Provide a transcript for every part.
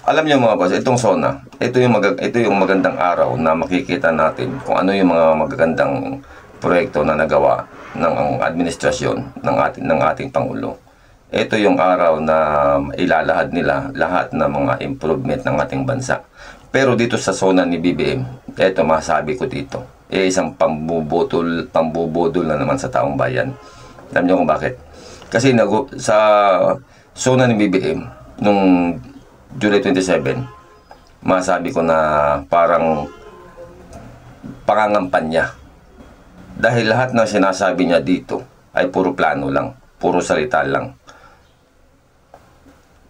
Alam niyo mga boss, itong SONA, ito yung magandang araw na makikita natin kung ano yung mga magagandang proyekto na nagawa ng administrasyon ng ating Pangulo. Ito yung araw na ilalahad nila lahat ng mga improvement ng ating bansa. Pero dito sa SONA ni BBM, ito masabi ko dito, isang pambubudol na naman sa taong bayan. Alam niyo kung bakit? Kasi sa SONA ni BBM, nung July 27, masabi ko na parang pangangampanya. Dahil lahat ng sinasabi niya dito ay puro plano lang, puro salita lang.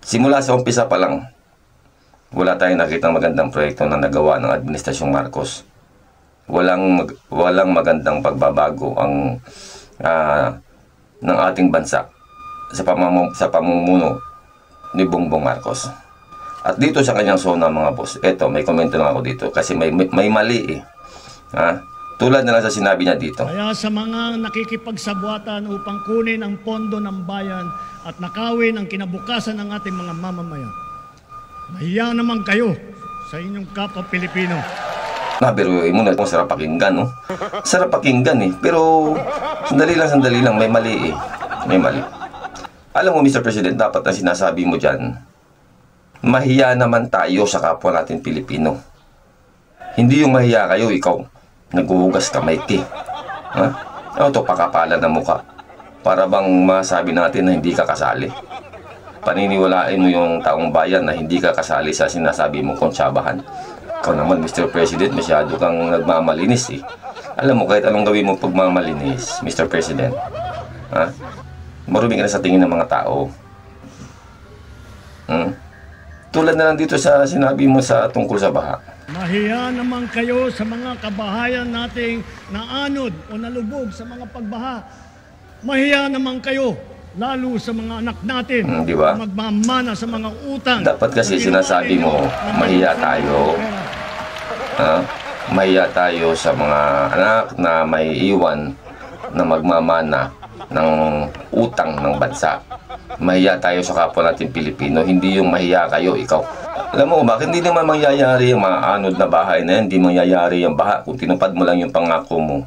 Simula sa umpisa pa lang, wala tayong nakitang magandang proyekto na nagawa ng Administrasyong Marcos. Walang magandang pagbabago ng ating bansa sa pamumuno ni Bongbong Marcos. At dito sa kanyang SONA mga boss, eto may komento lang ako dito kasi may mali tulad na lang sa sinabi niya dito. Kaya sa mga nakikipagsabuatan upang kunin ang pondo ng bayan at nakawin ang kinabukasan ng ating mga mamamayan, mahiya naman kayo sa inyong kapwa Pilipino. Nabiruin mo na, sarap pakinggan, no? Sarap pakinggan pero sandali lang, may mali may mali. Alam mo Mr. President, dapat na sinasabi mo dyan, mahiya naman tayo sa kapwa natin Pilipino. Hindi yung mahiya kayo, ikaw naghuhugas kamay ito pakapalan ng muka para bang masabi natin na hindi ka kasali. Paniniwalain mo yung taong bayan na hindi ka kasali sa sinasabi mo kontsabahan. Ikaw naman Mr. President, masyado kang nagmamalinis Alam mo, kahit anong gawin mo pagmamalinis Mr. President, marumi ka na sa tingin ng mga tao. Tulad na lang dito sa sinabi mo sa tungkol sa baha. Mahiya naman kayo sa mga kabahayan nating naanod o nalubog sa mga pagbaha. Mahiya naman kayo lalo sa mga anak natin diba? Magmamana sa mga utang. Dapat kasi sinasabi mo, mahiya tayo. Mahiya tayo sa mga anak na may iwan na magmamana ng utang ng bansa. Mahiya tayo sa kapwa natin Pilipino, hindi yung mahiya kayo, ikaw. Alam mo bakit hindi naman mangyayari yung mga anod na bahay na yan, hindi mangyayari yung baha kung tinupad mo lang yung pangako mo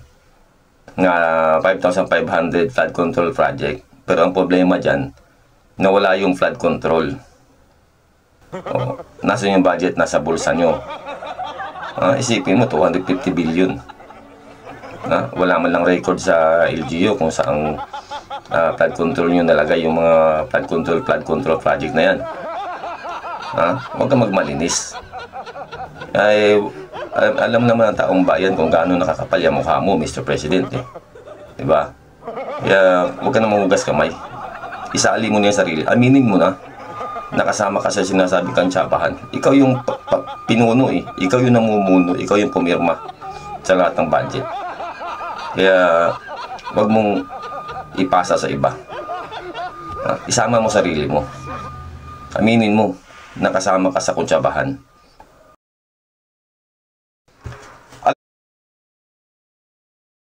nga 5,500 flood control project. Pero ang problema dyan, nawala yung flood control. Nasa yung budget, nasa bulsa nyo. Isipin mo, 250 billion. Wala man lang record sa LGU kung saan flood control nyo nalagay yung mga flood control project na yan. Huwag kang magmalinis. Alam naman ng taong bayan kung gaano nakakapal yung mukha mo, Mr. President. Diba? Kaya huwag ka na mahugas kamay. Isaali mo na yung sarili. Aminin mo na nakasama ka sa sinasabi kang tsabahan. Ikaw yung pinuno Ikaw yung namumuno. Ikaw yung pumirma sa lahat ng budget. Kaya huwag mong ipasa sa iba. Isama mo sarili mo. Aminin mo nakasama ka sa kuntsabahan.